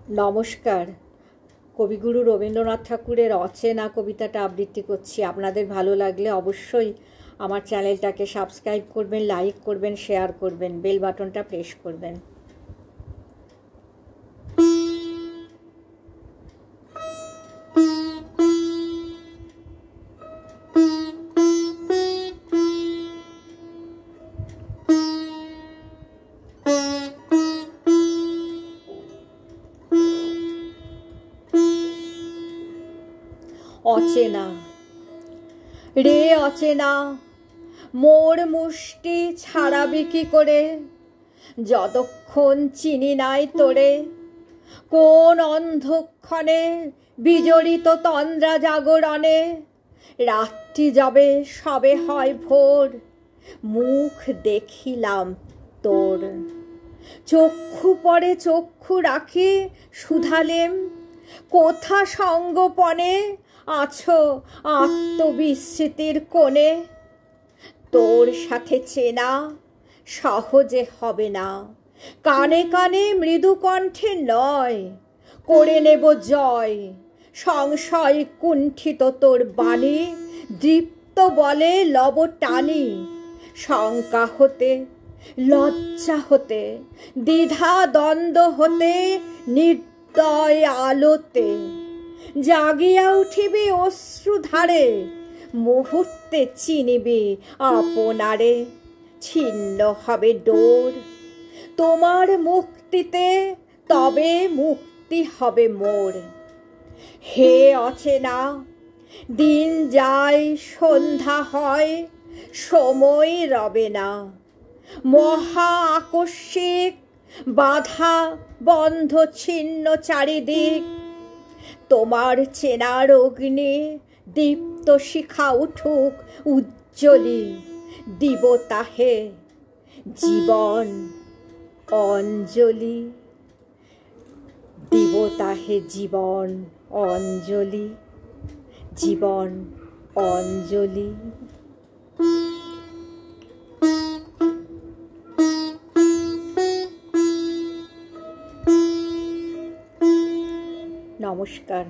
নমস্কার। কবিগুরু রবীন্দ্রনাথ ঠাকুরের অচেনা কবিতাটা আবৃত্তি করছি। আপনাদের ভালো লাগলে অবশ্যই আমার চ্যানেলটাকে সাবস্ক্রাইব করবেন, লাইক করবেন, শেয়ার করবেন, বেল বাটনটা প্রেস করবেন। অচেনা রে অচেনা, মোর মুষ্টি ছাড়াবি কি করে, যতক্ষণ চিনি নাই তোরে। কোন অন্ধক্ষণে বিজড়িত তন্দ্রা জাগরণে, রাত্রি যাবে সবে হয় ভোর, মুখ দেখিলাম তোর। চক্ষু পরে চক্ষু রাখি শুধালেম, কোথা সঙ্গোপনে আছো আত্মবিস্মৃতির কোণে। তোর সাথে চেনা সহজে হবে না, কানে কানে মৃদু কণ্ঠে নয়, করে নেব জয়। সংশয় কুণ্ঠিত তোর বাণী, দৃপ্ত বলে লব টানি। শঙ্কা হতে, লজ্জা হতে, দ্বিধা দ্বন্দ্ব হতে, নির্দয় আলোতে জাগিয়া উঠিবি অশ্রুধারে। মুহূর্তে চিনিবি আপনারে, ছিন্ন হবে ডোর। তোমার মুক্তিতে তবে মুক্তি হবে মোর। হে অচেনা, দিন যায় সন্ধ্যা হয়, সময় রবে না। মহা আকস্মিক বাধা বন্ধ ছিন্ন চারিদিক। তোমার চেনার অগ্নি দীপ্ত শিখা উঠুক উজ্জ্বলি, দিব তাহে জীবন অঞ্জলি। দিব তাহে জীবন অঞ্জলি, জীবন অঞ্জলি। নমস্কার।